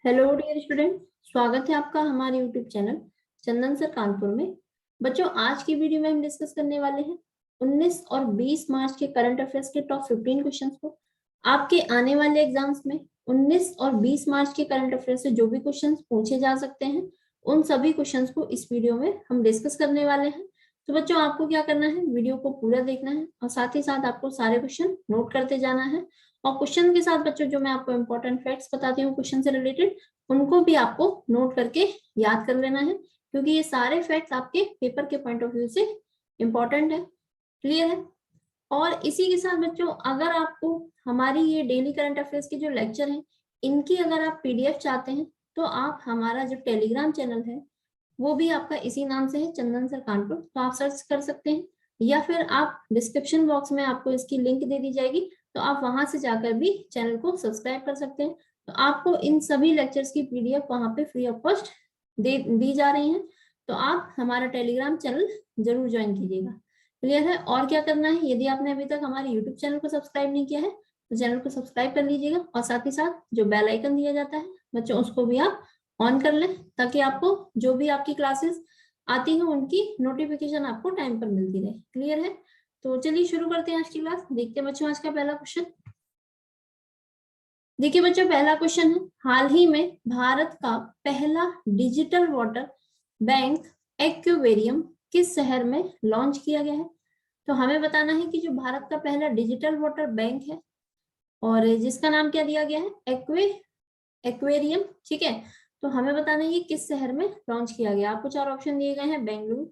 Hello dear student, स्वागत है आपका हमारे यूट्यूब चैनल चंदन सर कानपुर में। बच्चों, आज की वीडियो में हम डिस्कस करने वाले हैं 19 और 20 मार्च के करंट अफेयर्स के टॉप 15 क्वेश्चंस को। आपके आने वाले एग्जाम्स में 19 और 20 मार्च के करंट अफेयर्स से जो भी क्वेश्चंस पूछे जा सकते हैं, उन सभी क्वेश्चंस को इस वीडियो में हम डिस्कस करने वाले हैं। तो बच्चों, आपको क्या करना है, वीडियो को पूरा देखना है और साथ ही साथ आपको सारे क्वेश्चन नोट करते जाना है। और क्वेश्चन के साथ बच्चों, जो मैं आपको इंपॉर्टेंट फैक्ट्स बताती हूँ क्वेश्चन से रिलेटेड, उनको भी आपको नोट करके याद कर लेना है, क्योंकि ये सारे फैक्ट्स आपके पेपर के पॉइंट ऑफ व्यू से इंपॉर्टेंट है। क्लियर है? और इसी के साथ बच्चों, अगर आपको हमारी ये डेली करंट अफेयर्स के जो लेक्चर हैं, इनकी अगर आप पीडीएफ चाहते हैं, तो आप हमारा जो टेलीग्राम चैनल है वो भी आपका इसी नाम से है, चंदन सर कानपुर, तो आप सर्च कर सकते हैं, या फिर आप डिस्क्रिप्शन बॉक्स में आपको इसकी लिंक दे दी जाएगी, तो आप वहां से जाकर भी चैनल को सब्सक्राइब कर सकते हैं। तो आपको इन सभी लेक्चर्स की पीडीएफ वहां पे फ्री ऑफ कॉस्ट दी जा रही है, तो आप हमारा टेलीग्राम चैनल जरूर ज्वाइन कीजिएगा। क्लियर है? और क्या करना है, यदि आपने अभी तक हमारे यूट्यूब चैनल को सब्सक्राइब नहीं किया है, तो चैनल को सब्सक्राइब कर लीजिएगा, और साथ ही साथ जो बेल आइकन दिया जाता है बच्चों, उसको भी आप ऑन कर लें, ताकि आपको जो भी आपकी क्लासेस आती हैं उनकी नोटिफिकेशन आपको टाइम पर मिलती रहे। क्लियर है? तो चलिए शुरू करते हैं आज की क्लास। देखते हैं बच्चों आज का पहला क्वेश्चन। देखिए बच्चों, पहला क्वेश्चन है, हाल ही में भारत का पहला डिजिटल वाटर बैंक एक्वेरियम किस शहर में लॉन्च किया गया है? तो हमें बताना है कि जो भारत का पहला डिजिटल वाटर बैंक है, और जिसका नाम क्या दिया गया है, एक्वेरियम। ठीक है, तो हमें बताना है ये किस शहर में लॉन्च किया गया। आपको चार ऑप्शन दिए गए हैं, बेंगलुरु,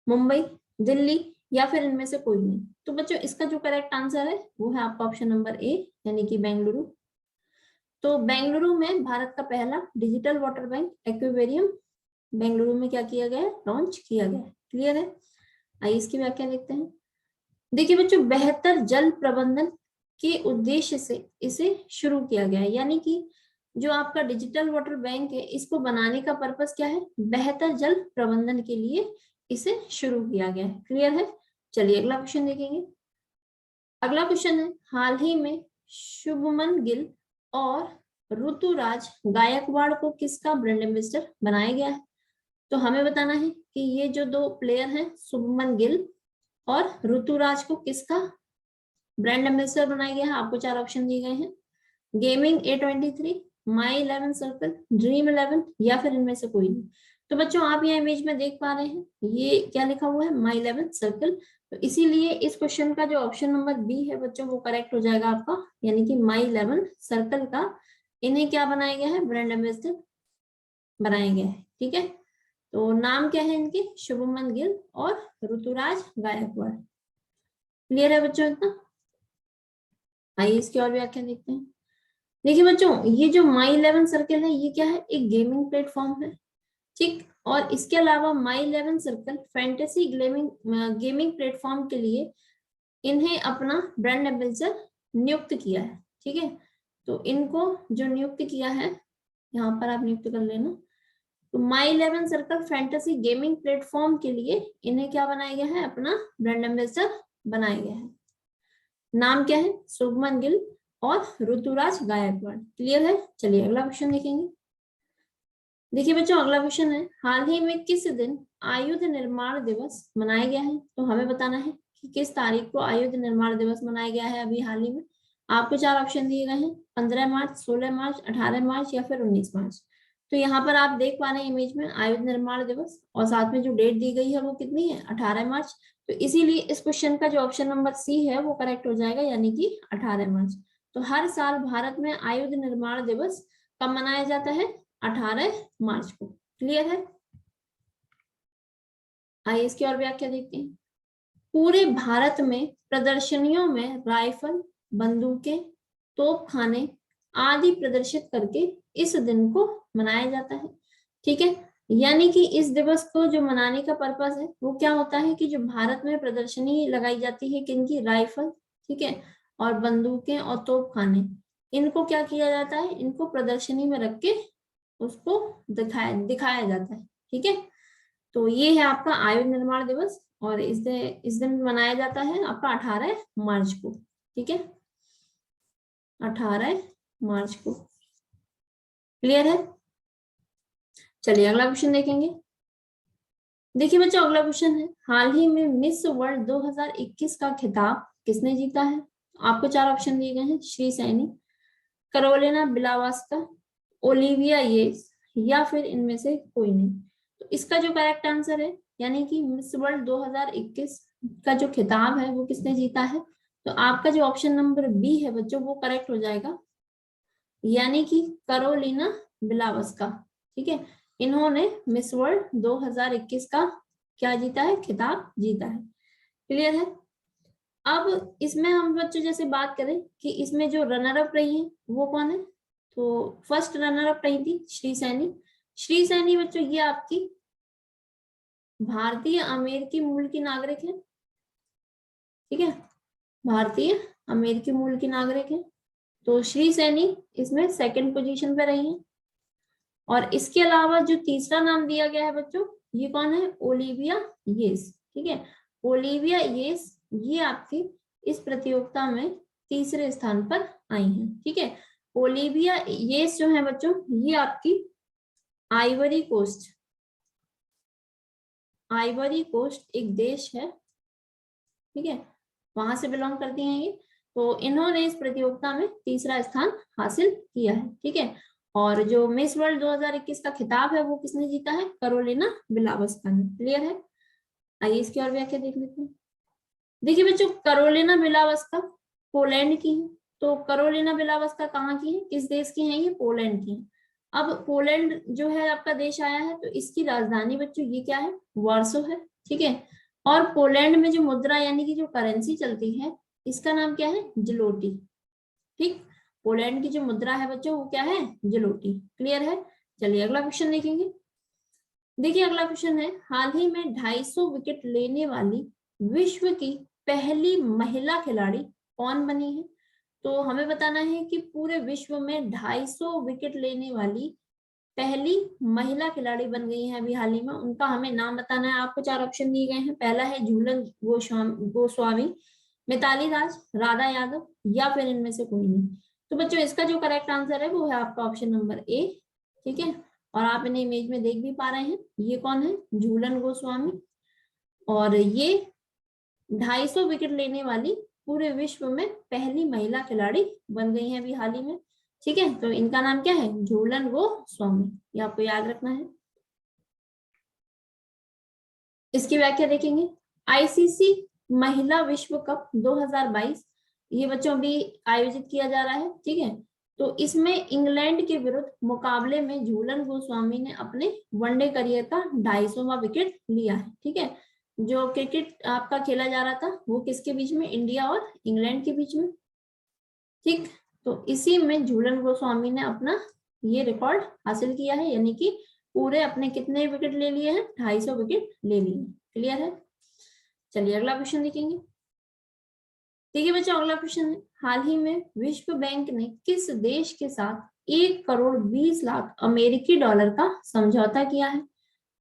मुंबई, दिल्ली, या फिर इनमें से कोई नहीं। तो बच्चों, इसका जो करेक्ट आंसर है वो है आपका ऑप्शन नंबर ए, यानी कि बेंगलुरु। तो बेंगलुरु में भारत का पहला digital water bank aquarium Bengaluru में क्या किया गया है, लॉन्च किया गया है। क्लियर है? आइए इसकी व्याख्या देखते हैं। देखिए बच्चों, बेहतर जल प्रबंधन के उद्देश्य से इसे शुरू किया गया है, यानी कि जो आपका डिजिटल वाटर बैंक है, इसको बनाने का पर्पस क्या है, बेहतर जल प्रबंधन के लिए इसे शुरू किया गया है। क्लियर है? चलिए अगला क्वेश्चन देखेंगे। अगला क्वेश्चन है, हाल ही में शुभमन गिल और ऋतुराज गायकवाड़ को किसका ब्रांड एम्बेसडर बनाया गया है? तो हमें बताना है कि ये जो दो प्लेयर हैं, शुभमन गिल और ऋतुराज को किसका ब्रांड एम्बेसडर बनाया गया है। आपको चार ऑप्शन दिए गए हैं, गेमिंग A23, माई 11 सर्कल, ड्रीम 11, या फिर इनमें से कोई नहीं। तो बच्चों, आप यहाँ इमेज में देख पा रहे हैं, ये क्या लिखा हुआ है, माई 11 सर्कल। तो इसीलिए इस क्वेश्चन का जो ऑप्शन नंबर बी है बच्चों, वो करेक्ट हो जाएगा आपका, यानी कि माई 11 सर्कल का इन्हें क्या बनाया गया है, ब्रांड एम्बेसडर बनाया गया है। ठीक है, तो नाम क्या है इनके, शुभमन गिल और ऋतुराज गायकवाड़। क्लियर है बच्चों इतना? आइए इसकी और व्याख्या देखते हैं। देखिए बच्चों, ये जो माई 11 सर्कल है, ये क्या है, एक गेमिंग प्लेटफॉर्म है। ठीक, और इसके अलावा माई 11 सर्कल फैंटेसी गेमिंग प्लेटफॉर्म के लिए इन्हें अपना ब्रांड एम्बेसडर नियुक्त किया है। ठीक है, तो इनको जो नियुक्त किया है, यहाँ पर आप नियुक्त कर लेना। तो माई 11 सर्कल फैंटेसी गेमिंग प्लेटफॉर्म के लिए इन्हें क्या बनाया गया है, अपना ब्रांड एम्बेसडर बनाया गया है। नाम क्या है, शुभमन गिल और ऋतुराज गायकवाड़। क्लियर है? चलिए अगला क्वेश्चन देखेंगे। देखिए बच्चों, अगला क्वेश्चन है, हाल ही में किस दिन आयुध निर्माण दिवस मनाया गया है? तो हमें बताना है कि किस तारीख को आयुध निर्माण दिवस मनाया गया है अभी हाल ही में। आपको चार ऑप्शन दिए गए हैं, 15 मार्च, 16 मार्च, 18 मार्च, या फिर 19 मार्च। तो यहाँ पर आप देख पा रहे हैं इमेज में आयुध निर्माण दिवस, और साथ में जो डेट दी गई है वो कितनी है, 18 मार्च। तो इसीलिए इस क्वेश्चन का जो ऑप्शन नंबर सी है वो करेक्ट हो जाएगा, यानी कि 18 मार्च। तो हर साल भारत में आयुध निर्माण दिवस कब मनाया जाता है, 18 मार्च को। क्लियर है? आइए इसकी और व्याख्या देखते हैं। पूरे भारत में प्रदर्शनियों में राइफल, बंदूकें, तोपखाने आदि प्रदर्शित करके इस दिन को मनाया जाता है। ठीक है, यानी कि इस दिवस को जो मनाने का पर्पस है वो क्या होता है कि जो भारत में प्रदर्शनी लगाई जाती है किनकी, राइफल, ठीक है, और बंदूकें और तोपखाने, इनको क्या किया जाता है, इनको प्रदर्शनी में रख के उसको दिखाया जाता है। ठीक है, तो ये है आपका आयुध निर्माण दिवस, और इस दिन मनाया जाता है आपका 18 मार्च को। ठीक है, 18 मार्च को। क्लियर है? चलिए अगला क्वेश्चन देखेंगे। देखिए बच्चों अगला क्वेश्चन है, हाल ही में मिस वर्ल्ड 2021 का खिताब किसने जीता है? आपको 4 ऑप्शन दिए गए हैं, Shri Saini, Karolina Bielawska, Olivia Yace, या फिर इनमें से कोई नहीं। तो इसका जो करेक्ट आंसर है, यानी कि मिस वर्ल्ड 2021 का जो खिताब है वो किसने जीता है, तो आपका जो ऑप्शन नंबर बी है बच्चों वो करेक्ट हो जाएगा, यानी कि कैरोलिना बिलावस्का। ठीक है, इन्होंने मिस वर्ल्ड 2021 का क्या जीता है, खिताब जीता है। क्लियर है? अब इसमें हम बच्चों जैसे बात करें कि इसमें जो रनर अप रही है वो कौन है, तो फर्स्ट रनर अप रही थी श्री सैनी। श्री सैनी बच्चों ये आपकी भारतीय अमेरिकी मूल की नागरिक है। ठीक है, भारतीय अमेरिकी मूल की नागरिक है, तो श्री सैनी इसमें सेकंड पोजीशन पे रही है। और इसके अलावा जो तीसरा नाम दिया गया है बच्चों, ये कौन है, ओलिविया येस। ठीक है, ओलिविया येस ये आपकी इस प्रतियोगिता में तीसरे स्थान पर आई हैं। ठीक है, ओलिविया येस जो है बच्चों ये आपकी आइवरी कोस्ट, आइवरी कोस्ट एक देश है, ठीक है, वहां से बिलोंग करती हैं ये। तो इन्होंने इस प्रतियोगिता में तीसरा स्थान हासिल किया है। ठीक है, और जो मिस वर्ल्ड 2021 का खिताब है वो किसने जीता है, कैरोलिना बिलावस्का ने। क्लियर है? आइए इसकी और व्याख्या देख लेते हैं। देखिए बच्चों कैरोलिना बिलावस्का पोलैंड की है। तो कैरोलिना बिलावस्का कहाँ की है, किस देश की है, ये पोलैंड की है। अब पोलैंड जो है आपका देश आया है, तो इसकी राजधानी बच्चों ये क्या है, वार्सो है। ठीक है, और पोलैंड में जो मुद्रा यानी कि जो करेंसी चलती है इसका नाम क्या है, जलोटी। ठीक, पोलैंड की जो मुद्रा है बच्चों वो क्या है, जलोटी। क्लियर है? चलिए अगला क्वेश्चन देखेंगे। देखिए अगला क्वेश्चन है, हाल ही में 250 विकेट लेने वाली विश्व की पहली महिला खिलाड़ी कौन बनी है? तो हमें बताना है कि पूरे विश्व में 250 विकेट लेने वाली पहली महिला खिलाड़ी बन गई है अभी हाल ही में, उनका हमें नाम बताना है। आपको 4 ऑप्शन दिए गए हैं, पहला है झूलन गोस्वामी, मिताली राज, राधा यादव, या फिर इनमें से कोई नहीं। तो बच्चों इसका जो करेक्ट आंसर है वो है आपका ऑप्शन नंबर ए। ठीक है, और आप इन्हें इमेज में देख भी पा रहे हैं, ये कौन है, झूलन गोस्वामी, और ये 250 विकेट लेने वाली पूरे विश्व में पहली महिला खिलाड़ी बन गई है अभी हाल ही में। ठीक है, तो इनका नाम क्या है, झूलन गोस्वामी, ये आपको याद रखना है। इसकी व्याख्या देखेंगे। आईसीसी महिला विश्व कप 2022 ये बच्चों अभी आयोजित किया जा रहा है। ठीक है, तो इसमें इंग्लैंड के विरुद्ध मुकाबले में झूलन गोस्वामी ने अपने वनडे करियर का 250वां विकेट लिया है। ठीक है, जो क्रिकेट आपका खेला जा रहा था वो किसके बीच में, इंडिया और इंग्लैंड के बीच में। ठीक, तो इसी में झूलन गोस्वामी ने अपना ये रिकॉर्ड हासिल किया है, यानी कि पूरे अपने कितने विकेट ले लिए हैं, 250 विकेट ले लिए। क्लियर है? चलिए अगला क्वेश्चन देखेंगे। देखिए बच्चों अगला क्वेश्चन है, हाल ही में विश्व बैंक ने किस देश के साथ 1 करोड़ 20 लाख अमेरिकी डॉलर का समझौता किया है?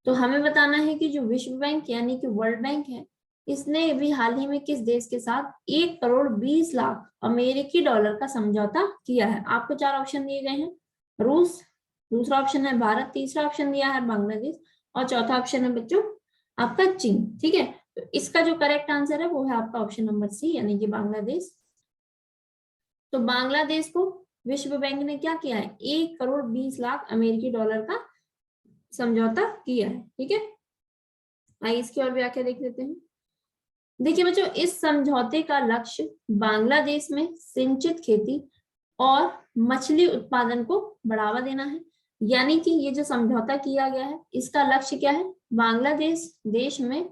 तो हमें बताना है कि जो विश्व बैंक यानी कि वर्ल्ड बैंक है, इसने भी हाल ही में किस देश के साथ 1 करोड़ 20 लाख अमेरिकी डॉलर का समझौता किया है। आपको 4 ऑप्शन दिए गए हैं, रूस, दूसरा ऑप्शन है भारत, तीसरा ऑप्शन दिया है बांग्लादेश, और चौथा ऑप्शन है बच्चों आपका चीन। ठीक है, तो इसका जो करेक्ट आंसर है वो है आपका ऑप्शन नंबर सी, यानी कि बांग्लादेश। तो बांग्लादेश को विश्व बैंक ने क्या किया है, 1 करोड़ 20 लाख अमेरिकी डॉलर का समझौता किया है। ठीक है, आइए इसकी और व्याख्या देख लेते हैं। देखिए बच्चों इस समझौते का लक्ष्य बांग्लादेश में सिंचित खेती और मछली उत्पादन को बढ़ावा देना है। यानी कि ये जो समझौता किया गया है इसका लक्ष्य क्या है, बांग्लादेश देश में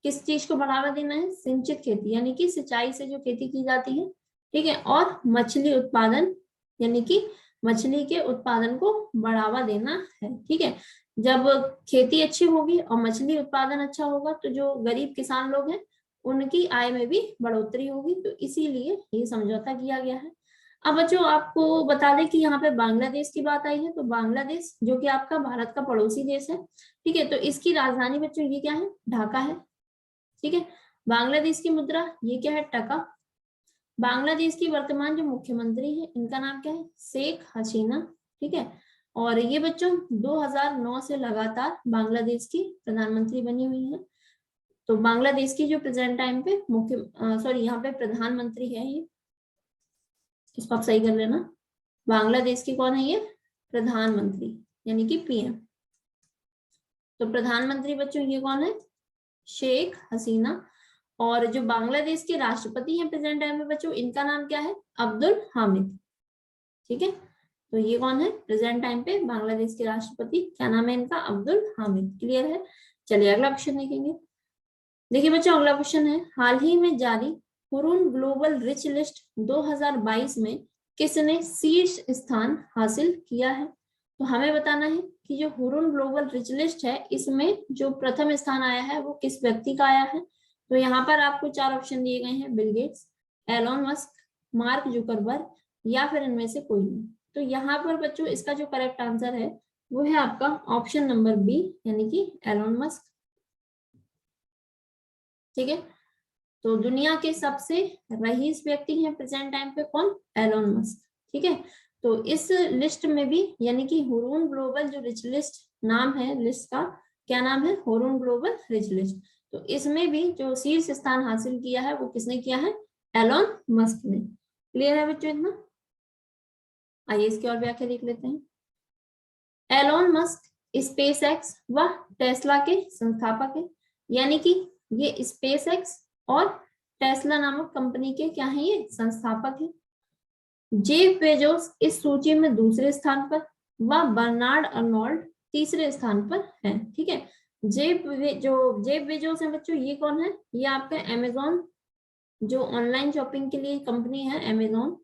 किस चीज को बढ़ावा देना है, सिंचित खेती यानी कि सिंचाई से जो खेती की जाती है। ठीक है, और मछली उत्पादन यानी कि मछली के उत्पादन को बढ़ावा देना है। ठीक है, जब खेती अच्छी होगी और मछली उत्पादन अच्छा होगा तो जो गरीब किसान लोग हैं उनकी आय में भी बढ़ोतरी होगी, तो इसीलिए ये समझौता किया गया है। अब बच्चों आपको बता दें कि यहाँ पे बांग्लादेश की बात आई है, तो बांग्लादेश जो कि आपका भारत का पड़ोसी देश है। ठीक है, तो इसकी राजधानी बच्चों ये क्या है, ढाका है। ठीक है, बांग्लादेश की मुद्रा ये क्या है, टका। बांग्लादेश की वर्तमान जो मुख्यमंत्री है इनका नाम क्या है, शेख हसीना। ठीक है, और ये बच्चों 2009 से लगातार बांग्लादेश की प्रधानमंत्री बनी हुई है। तो बांग्लादेश की जो प्रेजेंट टाइम पे यहाँ पे प्रधानमंत्री है ये, इसको आप सही कर लेना। बांग्लादेश की कौन है ये? प्रधानमंत्री यानी कि पीएम। तो प्रधानमंत्री बच्चों ये कौन है? शेख हसीना। और जो बांग्लादेश के राष्ट्रपति हैं प्रेजेंट टाइम में बच्चों, इनका नाम क्या है? अब्दुल हामिद। ठीक है, तो ये कौन है प्रेजेंट टाइम पे बांग्लादेश के राष्ट्रपति? क्या नाम है इनका? अब्दुल हामिद। क्लियर है? चलिए अगला क्वेश्चन देखेंगे। देखिए बच्चों अगला क्वेश्चन है, हाल ही में जारी हुरून ग्लोबल रिच लिस्ट 2022 में किसने शीर्ष स्थान हासिल किया है? तो हमें बताना है कि जो हुरून ग्लोबल रिच लिस्ट है, इसमें जो प्रथम स्थान आया है वो किस व्यक्ति का आया है? तो यहाँ पर आपको 4 ऑप्शन दिए गए हैं, Bill Gates, Elon Musk, Mark Zuckerberg, या फिर इनमें से कोई नहीं। तो यहाँ पर बच्चों इसका जो करेक्ट आंसर है वो है आपका ऑप्शन नंबर बी, यानी कि एलोन मस्क। ठीक है, तो दुनिया के सबसे रईस व्यक्ति हैं प्रेजेंट टाइम पे कौन? Elon Musk. ठीक है, तो इस लिस्ट में भी यानी कि हुरून ग्लोबल जो रिच लिस्ट नाम है लिस्ट का, क्या नाम है? Hurun Global Rich List. तो इसमें भी जो शीर्ष स्थान हासिल किया है वो किसने किया है? एलोन मस्क ने। क्लियर है बच्चों इतना? आइए इसकी और व्याख्या देख लेते हैं। एलोन मस्क स्पेस एक्स व टेस्ला के संस्थापक है, यानी कि ये स्पेस एक्स और टेस्ला नामक कंपनी के क्या है? ये संस्थापक है। जेफ बेजोस इस सूची में दूसरे स्थान पर व बर्नार्ड अर्नोल्ड तीसरे स्थान पर है। ठीक है, जेफ बेजोस है बच्चों, ये कौन है? ये आपका अमेजोन, जो ऑनलाइन शॉपिंग के लिए कंपनी है अमेजोन,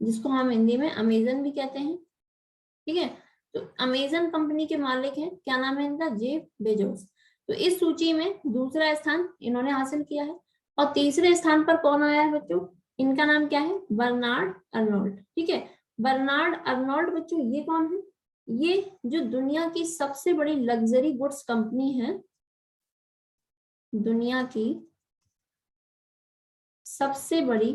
जिसको हम हिंदी में अमेजन भी कहते हैं। ठीक है, तो अमेजन कंपनी के मालिक हैं, क्या नाम है इनका? Jeff Bezos. तो इस सूची में दूसरा स्थान इन्होंने हासिल किया है। और तीसरे स्थान पर कौन आया है बच्चों? इनका नाम क्या है? Bernard Arnault. ठीक है, बर्नार्ड अर्नोल्ड बच्चों ये कौन है? ये जो दुनिया की सबसे बड़ी लग्जरी गुड्स कंपनी है, दुनिया की सबसे बड़ी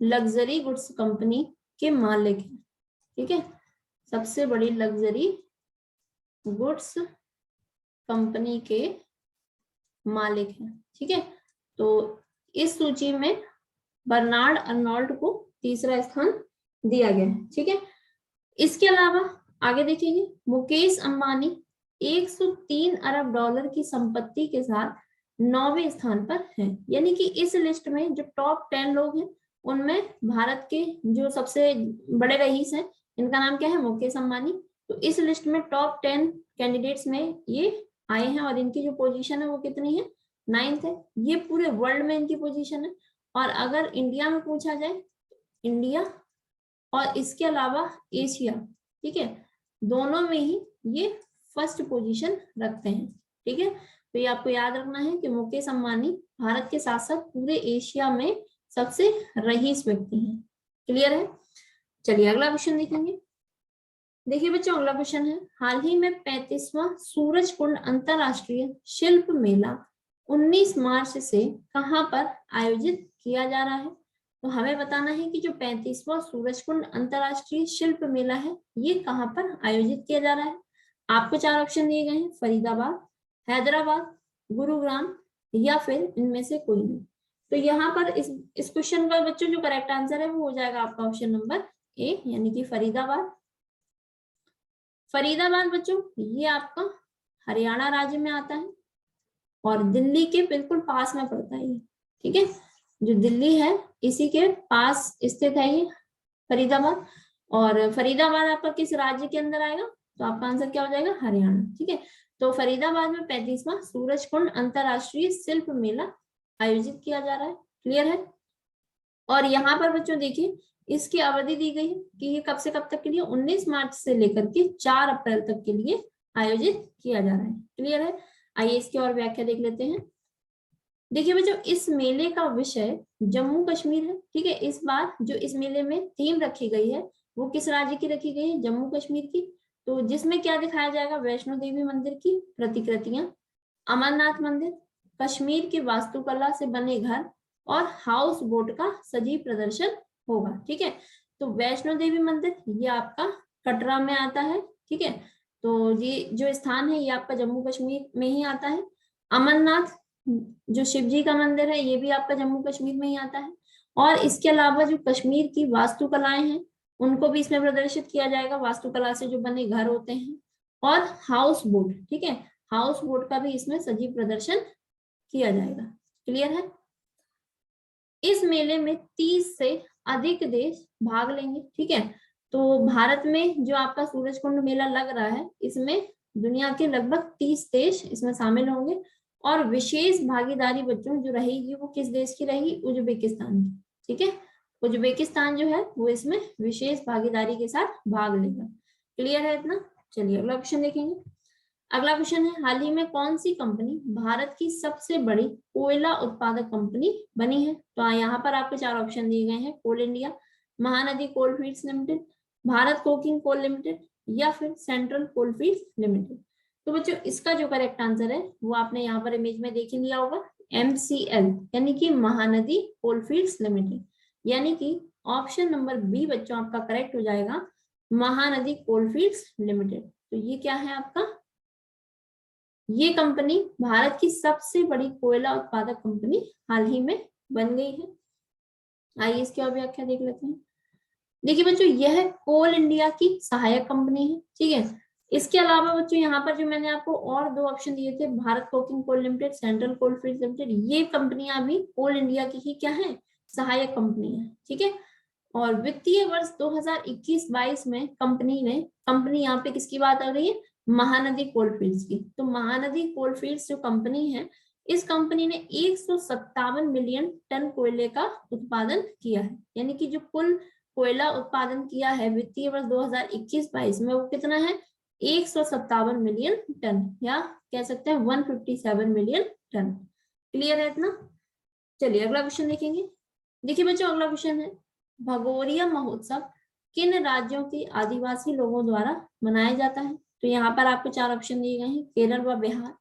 लग्जरी गुड्स कंपनी के मालिक हैं। ठीक है, सबसे बड़ी लग्जरी गुड्स कंपनी के मालिक हैं। ठीक है, तो इस सूची में बर्नार्ड अर्नोल्ड को तीसरा स्थान दिया गया है। ठीक है, इसके अलावा आगे देखेंगे, मुकेश अंबानी 103 अरब डॉलर की संपत्ति के साथ 9वें स्थान पर हैं, यानी कि इस लिस्ट में जो टॉप 10 लोग हैं उनमें भारत के जो सबसे बड़े रईस हैं इनका नाम क्या है? मुकेश अंबानी। तो इस लिस्ट में टॉप 10 कैंडिडेट्स में ये आए हैं और इनकी जो पोजीशन है वो कितनी है? 9th है। ये पूरे वर्ल्ड में इनकी पोजीशन है। और अगर इंडिया में पूछा जाए, इंडिया और इसके अलावा एशिया, ठीक है, दोनों में ही ये फर्स्ट पोजीशन रखते हैं। ठीक है, तो ये आपको याद रखना है कि मुकेश अंबानी भारत के साथ साथ पूरे एशिया में सबसे रईस व्यक्ति हैं। क्लियर है? चलिए अगला क्वेश्चन देखेंगे। देखिए बच्चों अगला क्वेश्चन है, हाल ही में 35वां सूरजकुंड अंतरराष्ट्रीय शिल्प मेला 19 मार्च से कहां पर आयोजित किया जा रहा है? तो हमें बताना है कि जो 35वां सूरजकुंड अंतरराष्ट्रीय शिल्प मेला है ये कहां पर आयोजित किया जा रहा है? आपको 4 ऑप्शन दिए गए हैं, फरीदाबाद, हैदराबाद, गुरुग्राम, या फिर इनमें से कोई नहीं। तो यहाँ पर इस क्वेश्चन का बच्चों जो करेक्ट आंसर है वो हो जाएगा आपका ऑप्शन नंबर ए, यानी कि फरीदाबाद। फरीदाबाद बच्चों ये आपका हरियाणा राज्य में आता है और दिल्ली के बिल्कुल पास में पड़ता है ये। ठीक है, जो दिल्ली है इसी के पास स्थित है ये फरीदाबाद। और फरीदाबाद आपका किस राज्य के अंदर आएगा? तो आपका आंसर क्या हो जाएगा? हरियाणा। ठीक है, तो फरीदाबाद में 35वां सूरजकुंड अंतरराष्ट्रीय शिल्प मेला आयोजित किया जा रहा है। क्लियर है? और यहाँ पर बच्चों देखिए इसकी अवधि दी गई है कि ये कब से कब तक के लिए? 19 मार्च से लेकर के 4 अप्रैल तक के लिए आयोजित किया जा रहा है। क्लियर है? आइए इसकी और व्याख्या देख लेते हैं। देखिए बच्चों इस मेले का विषय जम्मू कश्मीर है। ठीक है, इस बार जो इस मेले में थीम रखी गई है वो किस राज्य की रखी गई है? जम्मू कश्मीर की। तो जिसमें क्या दिखाया जाएगा? वैष्णो देवी मंदिर की प्रतिकृतियां, अमरनाथ मंदिर, कश्मीर की वास्तुकला से बने घर और हाउस बोट का सजीव प्रदर्शन होगा। ठीक है, तो वैष्णो देवी मंदिर ये आपका कटरा में आता है, ठीक है। तो ये जो स्थान है ये आपका जम्मू कश्मीर में ही आता है। अमरनाथ जो शिव जी का मंदिर है ये भी आपका जम्मू कश्मीर में ही आता है। और इसके अलावा जो कश्मीर की वास्तुकलाएं हैं उनको भी इसमें प्रदर्शित किया जाएगा, वास्तुकला से जो बने घर होते हैं। और हाउस बोट, ठीक है, हाउस बोट का भी इसमें सजीव प्रदर्शन किया जाएगा। क्लियर है। इस मेले में 30 से अधिक देश भाग लेंगे, ठीक है। तो भारत में जो आपका सूरजकुंड मेला लग रहा है इसमें दुनिया के लगभग 30 देश इसमें शामिल होंगे। और विशेष भागीदारी बच्चों जो रहेगी वो किस देश की रहेगी? उज्बेकिस्तान की, ठीक है। उज्बेकिस्तान जो है वो इसमें विशेष भागीदारी के साथ भाग लेगा। क्लियर है इतना? चलिए अगला क्वेश्चन देखेंगे। अगला क्वेश्चन है, हाल ही में कौन सी कंपनी भारत की सबसे बड़ी कोयला उत्पादक कंपनी बनी है? तो यहाँ पर आपको 4 ऑप्शन दिए गए हैं, coal India, Mahanadi coalfields limited, Bharat coking coal limited, या फिर सेंट्रल कोलफील्ड्स लिमिटेड। तो बच्चों इसका जो करेक्ट आंसर है वो आपने यहाँ पर इमेज में देख ही लिया होगा, MCL यानी कि महानदी कोलफील्ड्स लिमिटेड, यानी कि ऑप्शन नंबर बी बच्चों आपका करेक्ट हो जाएगा, महानदी कोलफील्ड्स लिमिटेड। तो ये क्या है आपका? ये कंपनी भारत की सबसे बड़ी कोयला उत्पादक कंपनी हाल ही में बन गई है। आइए इसकी और व्याख्या देख लेते हैं। देखिए बच्चों यह कोल इंडिया की सहायक कंपनी है, ठीक है। इसके अलावा बच्चों यहाँ पर जो मैंने आपको और 2 ऑप्शन दिए थे, Bharat coking coal Limited, Central Coalfields Limited, ये कंपनियां भी कोल इंडिया की ही क्या है? सहायक कंपनी है, ठीक है। और वित्तीय वर्ष 2021-22 में कंपनी यहाँ पे किसकी बात आ रही है? महानदी कोलफील्ड्स की। तो महानदी कोलफील्ड्स जो कंपनी है इस कंपनी ने 157 मिलियन टन कोयले का उत्पादन किया है, यानी कि जो कुल कोयला उत्पादन किया है वित्तीय वर्ष 2021-22 में वो कितना है? 157 मिलियन टन, या कह सकते हैं 157 मिलियन टन। क्लियर है इतना? चलिए अगला क्वेश्चन देखेंगे। देखिए बच्चों अगला क्वेश्चन है, भगोरिया महोत्सव किन राज्यों के आदिवासी लोगों द्वारा मनाया जाता है? तो यहाँ पर आपको 4 ऑप्शन दिए गए हैं, केरल व बिहार,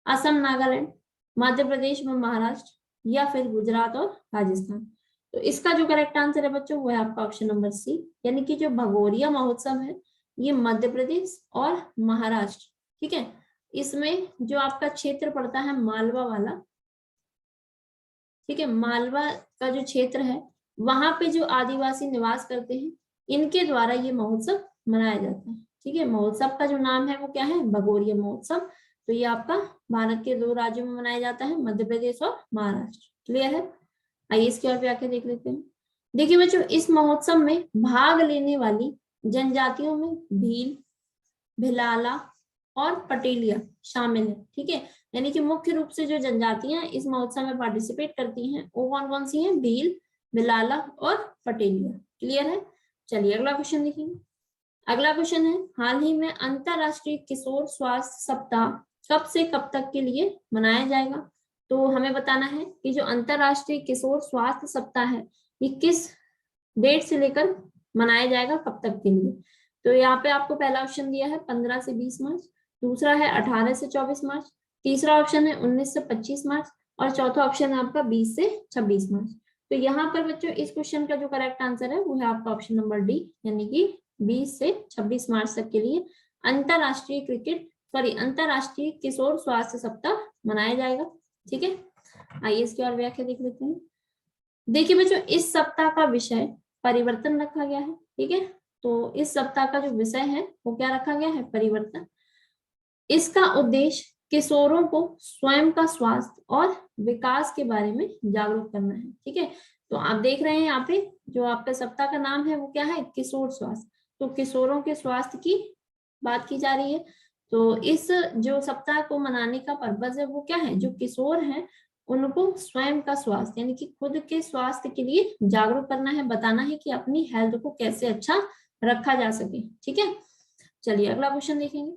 असम नागालैंड, मध्य प्रदेश व महाराष्ट्र, या फिर गुजरात और राजस्थान। तो इसका जो करेक्ट आंसर है बच्चों वो है आपका ऑप्शन नंबर सी, यानी कि जो भगोरिया महोत्सव है ये मध्य प्रदेश और महाराष्ट्र, ठीक है। इसमें जो आपका क्षेत्र पड़ता है मालवा वाला, ठीक है, मालवा का जो क्षेत्र है वहां पे जो आदिवासी निवास करते हैं इनके द्वारा ये महोत्सव मनाया जाता है, ठीक है। महोत्सव का जो नाम है वो क्या है? भगोरिया महोत्सव। तो ये आपका भारत के 2 राज्यों में मनाया जाता है, मध्य प्रदेश और महाराष्ट्र। क्लियर है? आइए इसकी और व्याख्या देख लेते हैं। देखिए बच्चों इस महोत्सव में भाग लेने वाली जनजातियों में भील, भिलाला और पटेलिया शामिल है, ठीक है। यानी कि मुख्य रूप से जो जनजातियां इस महोत्सव में पार्टिसिपेट करती हैं वो कौन कौन सी हैं? भील, भिलाला और पटेलिया। क्लियर है? चलिए अगला क्वेश्चन देखिए। अगला क्वेश्चन है, हाल ही में अंतरराष्ट्रीय किशोर स्वास्थ्य सप्ताह कब से कब तक के लिए मनाया जाएगा? तो हमें बताना है कि जो अंतरराष्ट्रीय किशोर स्वास्थ्य सप्ताह है ये किस डेट से लेकर मनाया जाएगा, कब तक के लिए? तो यहाँ पे आपको पहला ऑप्शन दिया है 15 से 20 मार्च, दूसरा है 18 से 24 मार्च, तीसरा ऑप्शन है 19 से 25 मार्च, और चौथा ऑप्शन है आपका 20 से 26 मार्च। तो यहाँ पर बच्चों इस क्वेश्चन का जो करेक्ट आंसर है वो है आपका ऑप्शन नंबर डी, यानी कि 20 से 26 मार्च तक के लिए अंतरराष्ट्रीय किशोर स्वास्थ्य सप्ताह मनाया जाएगा, ठीक है। आइए इसकी और व्याख्या देख लेते हैं। देखिए बच्चों इस सप्ताह का विषय परिवर्तन रखा गया है, ठीक है। तो इस सप्ताह का जो विषय है वो क्या रखा गया है? परिवर्तन। इसका उद्देश्य किशोरों को स्वयं का स्वास्थ्य और विकास के बारे में जागरूक करना है, ठीक है। तो आप देख रहे हैं यहाँ पे जो आपका सप्ताह का नाम है वो क्या है? किशोर स्वास्थ्य। तो किशोरों के स्वास्थ्य की बात की जा रही है। तो इस जो सप्ताह को मनाने का पर्पज है वो क्या है? जो किशोर हैं उनको स्वयं का स्वास्थ्य यानी कि खुद के स्वास्थ्य के लिए जागरूक करना है, बताना है कि अपनी हेल्थ को कैसे अच्छा रखा जा सके, ठीक है। चलिए अगला क्वेश्चन देखेंगे।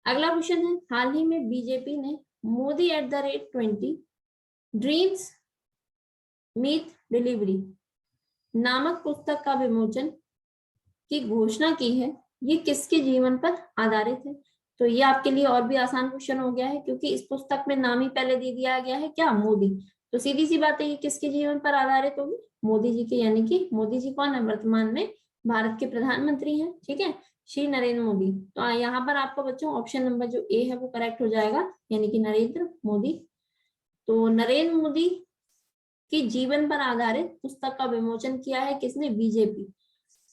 अगला क्वेश्चन है, हाल ही में बीजेपी ने मोदी @20 ड्रीम्स मीट डिलीवरी नामक पुस्तक का विमोचन की घोषणा की है। ये किसके जीवन पर आधारित है? तो ये आपके लिए और भी आसान क्वेश्चन हो गया है क्योंकि इस पुस्तक में नाम ही पहले दे दिया गया है क्या? मोदी। तो सीधी सी बात है ये किसके जीवन पर आधारित होगी? मोदी जी के, यानी कि मोदी जी कौन है, वर्तमान में भारत के प्रधानमंत्री हैं, ठीक है, श्री नरेंद्र मोदी। तो यहाँ पर आपको बच्चों ऑप्शन नंबर जो ए है वो करेक्ट हो जाएगा, यानी कि नरेंद्र मोदी। तो नरेंद्र मोदी की जीवन पर आधारित पुस्तक का विमोचन किया है किसने, बीजेपी,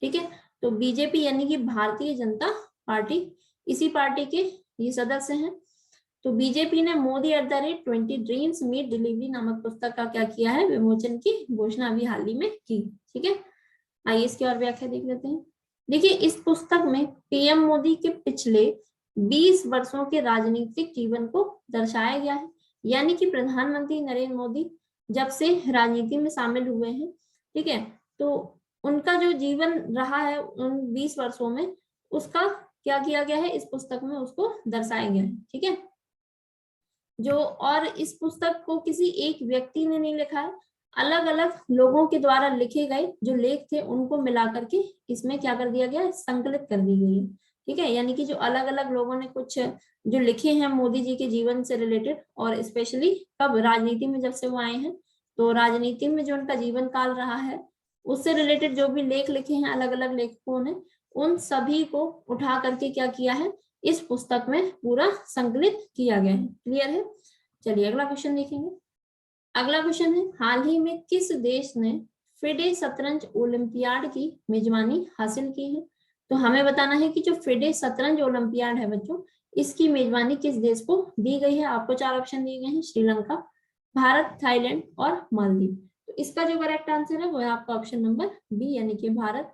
ठीक है। तो बीजेपी यानी कि भारतीय जनता पार्टी, इसी पार्टी के ये सदस्य हैं। तो बीजेपी ने Modi at the rate 20 Dreams Meet Delivery नामक पुस्तक का क्या किया है, विमोचन की घोषणा अभी हाल ही में की, ठीक है। आइए इसकी और व्याख्या देख लेते हैं। देखिए इस पुस्तक में पीएम मोदी के पिछले 20 वर्षों के राजनीतिक जीवन को दर्शाया गया है, यानी कि प्रधानमंत्री नरेंद्र मोदी जब से राजनीति में शामिल हुए हैं, ठीक है, तो उनका जो जीवन रहा है उन 20 वर्षों में, उसका क्या किया गया है, इस पुस्तक में उसको दर्शाया गया है, ठीक है। जो और इस पुस्तक को किसी एक व्यक्ति ने नहीं लिखा है, अलग अलग लोगों के द्वारा लिखे गए जो लेख थे उनको मिला करके इसमें क्या कर दिया गया, संकलित कर दी गई है, ठीक है। यानी कि जो अलग अलग लोगों ने कुछ जो लिखे हैं मोदी जी के जीवन से रिलेटेड, और स्पेशली कब, राजनीति में जब से वो आए हैं, तो राजनीति में जो उनका जीवन काल रहा है उससे रिलेटेड जो भी लेख लिखे हैं अलग अलग लेखकों ने, उन सभी को उठा करके क्या किया है, इस पुस्तक में पूरा संकलित किया गया है। क्लियर है। चलिए अगला क्वेश्चन देखेंगे। अगला क्वेश्चन है, हाल ही में किस देश ने फिडे शतरंज ओलंपियाड की मेजबानी हासिल की है। तो हमें बताना है कि जो फिडे शतरंज ओलंपियाड है बच्चों, इसकी मेजबानी किस देश को दी गई है। आपको 4 ऑप्शन दिए गए हैं, श्रीलंका, भारत, थाईलैंड और मालदीव। तो इसका जो करेक्ट आंसर है वो है आपका ऑप्शन नंबर बी, यानी कि भारत।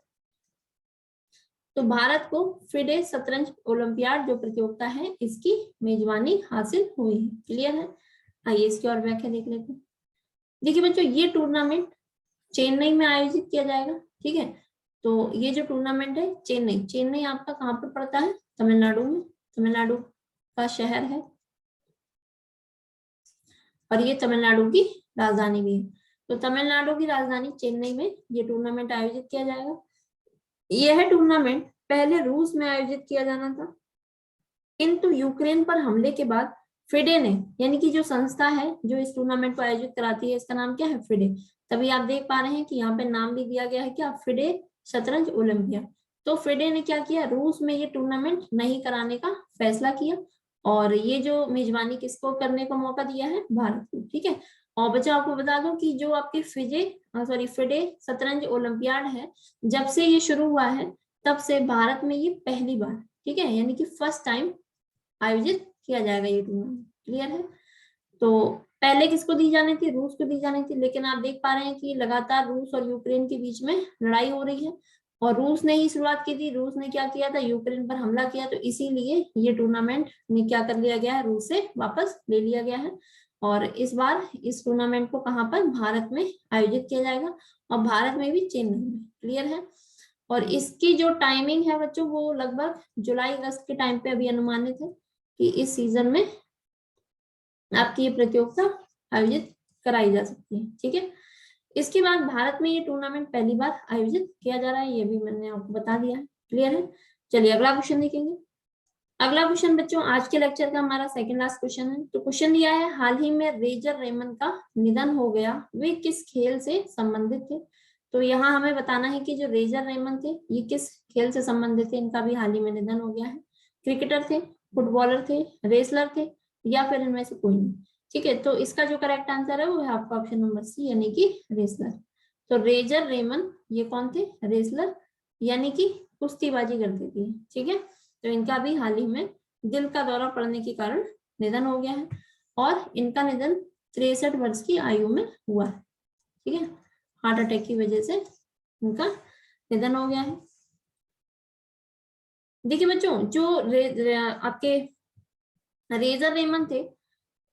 तो भारत को फिडे शतरंज ओलंपियाड जो प्रतियोगिता है इसकी मेजबानी हासिल हुई है। क्लियर है। आइए इसकी और व्याख्या देख लेते हैं। देखिए बच्चों ये टूर्नामेंट चेन्नई में आयोजित किया जाएगा, ठीक है। तो ये जो टूर्नामेंट है चेन्नई आपका कहाँ पर पड़ता है, तमिलनाडु में, तमिलनाडु का शहर है और ये तमिलनाडु की राजधानी भी है। तो तमिलनाडु की राजधानी चेन्नई में ये टूर्नामेंट आयोजित किया जाएगा। यह टूर्नामेंट पहले रूस में आयोजित किया जाना था, किंतु यूक्रेन पर हमले के बाद फिडे ने, यानी कि जो संस्था है जो इस टूर्नामेंट को आयोजित कराती है, इसका नाम क्या है, फिडे। तभी आप देख पा रहे हैं कि यहाँ पे नाम भी दिया गया है क्या, फिडे शतरंज ओलंपिया। तो फिडे ने क्या किया, रूस में ये टूर्नामेंट नहीं कराने का फैसला किया, और ये जो मेजबानी किसको करने का मौका दिया है, भारत को, ठीक है। और बच्चों आपको बता दूं कि जो आपकी फिडे शतरंज ओलंपियाड है, जब से ये शुरू हुआ है तब से भारत में ये पहली बार, ठीक है, यानी कि फर्स्ट टाइम आयोजित किया जाएगा ये टूर्नामेंट। क्लियर है। तो पहले किसको दी जानी थी, रूस को दी जानी थी, लेकिन आप देख पा रहे हैं कि लगातार रूस और यूक्रेन के बीच में लड़ाई हो रही है, और रूस ने ही शुरुआत की थी, रूस ने क्या किया था, यूक्रेन पर हमला किया, तो इसीलिए ये टूर्नामेंट में क्या कर लिया गया है, रूस से वापस ले लिया गया है। और इस बार इस टूर्नामेंट को कहाँ पर, भारत में आयोजित किया जाएगा, और भारत में भी चेन्नई में। क्लियर है। और इसकी जो टाइमिंग है बच्चों वो लगभग जुलाई अगस्त के टाइम पे अभी अनुमानित है कि इस सीजन में आपकी ये प्रतियोगिता आयोजित कराई जा सकती है, ठीक है। इसके बाद भारत में ये टूर्नामेंट पहली बार आयोजित किया जा रहा है, ये भी मैंने आपको बता दिया है। क्लियर है। चलिए अगला क्वेश्चन देखेंगे। अगला क्वेश्चन बच्चों आज के लेक्चर का हमारा सेकंड लास्ट क्वेश्चन है। तो क्वेश्चन दिया है, हाल ही में रेजर रेमन का निधन हो गया, वे किस खेल से संबंधित थे। तो यहाँ हमें बताना है कि जो रेजर रेमन थे ये किस खेल से संबंधित थे, इनका भी हाल ही में निधन हो गया है। क्रिकेटर थे, फुटबॉलर थे, रेसलर थे, या फिर इनमें से कोई नहीं, ठीक है। तो इसका जो करेक्ट आंसर है वो है आपका ऑप्शन नंबर सी, यानी कि रेसलर। तो रेजर रेमन ये कौन थे, रेसलर, यानी कि कुश्तीबाजी करते थे, ठीक है। तो इनका भी हाल ही में दिल का दौरा पड़ने के कारण निधन हो गया है, और इनका निधन 63 वर्ष की आयु में हुआ है, ठीक है। हार्ट अटैक की वजह से इनका निधन हो गया है। देखिए बच्चों जो आपके रेजर रेमन थे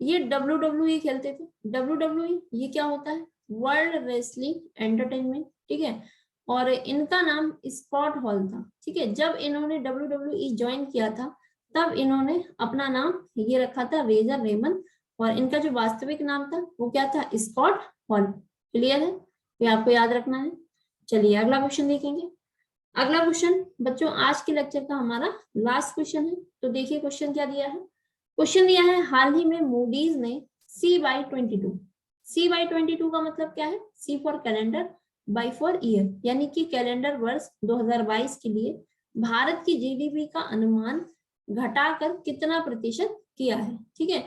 ये WWE खेलते थे। WWE ये क्या होता है, वर्ल्ड रेसलिंग एंटरटेनमेंट, ठीक है। और इनका नाम स्कॉट हॉल था, ठीक है। जब इन्होंने WWE ज्वाइन किया था तब इन्होंने अपना नाम ये रखा था रेजर रेमन, और इनका जो वास्तविक नाम था वो क्या था, स्कॉट हॉल। क्लियर है, ये आपको याद रखना है। चलिए अगला क्वेश्चन देखेंगे। अगला क्वेश्चन बच्चों आज के लेक्चर का हमारा लास्ट क्वेश्चन है। तो देखिए क्वेश्चन क्या दिया है। क्वेश्चन दिया है, हाल ही में मूडीज ने CY22, CY22 का मतलब क्या है, C for calendar, by for year, यानी कि कैलेंडर वर्ष 2022 के लिए भारत की जीडीपी का अनुमान घटाकर कितना प्रतिशत किया है। ठीक है,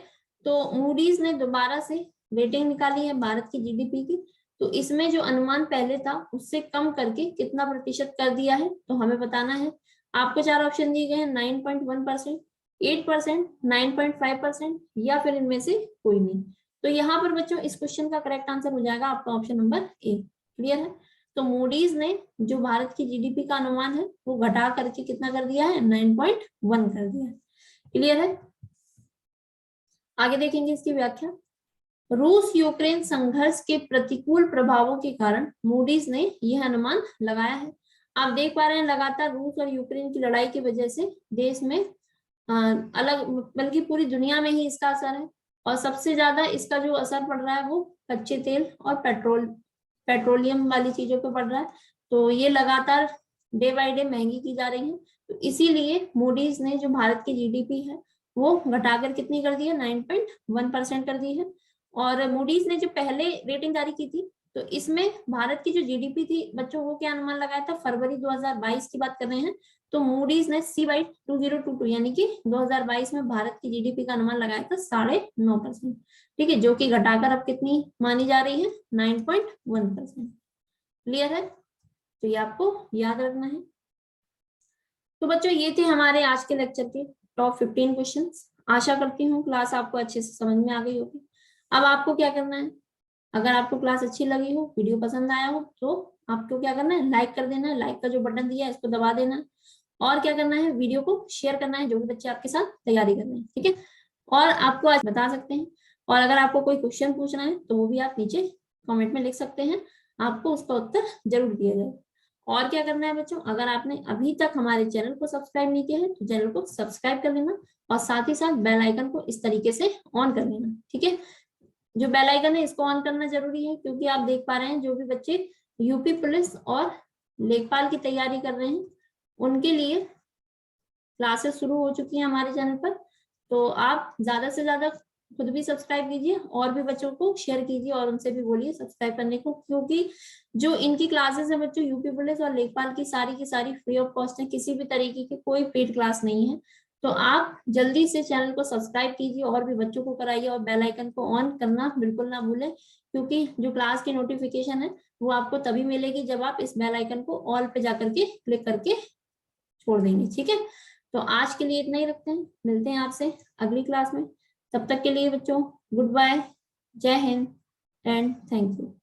तो मूडीज ने दोबारा से रेटिंग निकाली है भारत की जीडीपी की, तो इसमें जो अनुमान पहले था उससे कम करके कितना प्रतिशत कर दिया है, तो हमें बताना है। आपको चार ऑप्शन दिए गए हैं, 9.1%, 8%, 9.5% या फिर इनमें से कोई नहीं। तो यहाँ पर बच्चों इस क्वेश्चन का करेक्ट आंसर हो जाएगा आपका ऑप्शन नंबर ए। क्लियर है, तो मूडीज ने जो भारत की जीडीपी का अनुमान है वो घटा करके कितना कर दिया है, 9.1 कर दिया है। क्लियर है, आगे देखेंगे इसकी व्याख्या। रूस यूक्रेन संघर्ष के प्रतिकूल प्रभावों के कारण मूडीज ने यह अनुमान लगाया है। आप देख पा रहे हैं लगातार रूस और यूक्रेन की लड़ाई की वजह से देश में अलग, बल्कि पूरी दुनिया में ही इसका असर है, और सबसे ज्यादा इसका जो असर पड़ रहा है वो कच्चे तेल और पेट्रोलियम वाली चीजों पे पड़ रहा है। तो ये लगातार डे बाय डे महंगी की जा रही है, तो इसीलिए मूडीज ने जो भारत की जीडीपी है वो घटाकर कितनी कर दी है, 9.1% कर दी है। और मूडीज ने जो पहले रेटिंग जारी की थी, तो इसमें भारत की जो जीडीपी थी बच्चों, वो क्या अनुमान लगाया था, फरवरी 2022 की बात कर रहे हैं, तो मूडीज ने C/2022 यानी कि 2022 में भारत की जीडीपी का अनुमान लगाया था 9.5%। ठीक है, जो कि घटाकर अब कितनी मानी जा रही है, 9.1%। क्लियर है, तो ये आपको याद रखना है। तो बच्चों ये थे हमारे आज के लेक्चर के टॉप 15 क्वेश्चंस। आशा करती हूँ क्लास आपको अच्छे से समझ में आ गई होगी। अब आपको क्या करना है, अगर आपको क्लास अच्छी लगी हो, वीडियो पसंद आया हो, तो आपको क्या करना है, लाइक कर देना है, लाइक का जो बटन दिया है इसको दबा देना है, और क्या करना है, वीडियो को शेयर करना है जो भी बच्चे आपके साथ तैयारी कर रहे हैं। ठीक है, और आपको आज बता सकते हैं, और अगर आपको कोई क्वेश्चन पूछना है तो वो भी आप नीचे कमेंट में लिख सकते हैं, आपको उसका उत्तर जरूर दिया जाएगा। और क्या करना है बच्चों, अगर आपने अभी तक हमारे चैनल को सब्सक्राइब नहीं किया है तो चैनल को सब्सक्राइब कर लेना, और साथ ही साथ बेल आइकन को इस तरीके से ऑन कर लेना। ठीक है, जो बेल आइकन है इसको ऑन करना जरूरी है, क्योंकि आप देख पा रहे हैं जो भी बच्चे यूपी पुलिस और लेखपाल की तैयारी कर रहे हैं उनके लिए क्लासेस शुरू हो चुकी हैं हमारे चैनल पर। तो आप ज्यादा से ज्यादा खुद भी सब्सक्राइब कीजिए और भी बच्चों को शेयर कीजिए और उनसे भी बोलिए सब्सक्राइब करने को, क्योंकि जो इनकी क्लासेस है बच्चों, यूपी पुलिस और लेखपाल की सारी फ्री ऑफ कॉस्ट है, किसी भी तरीके की कोई पेड क्लास नहीं है। तो आप जल्दी से चैनल को सब्सक्राइब कीजिए और भी बच्चों को कराइए, और बेल आइकन को ऑन करना बिल्कुल ना भूलें, क्योंकि जो क्लास की नोटिफिकेशन है वो आपको तभी मिलेगी जब आप इस बेल आइकन को ऑल पे जाकर के क्लिक करके छोड़ देंगे। ठीक है, तो आज के लिए इतना ही रखते हैं, मिलते हैं आपसे अगली क्लास में। तब तक के लिए बच्चों गुड बाय, जय हिंद एंड थैंक यू।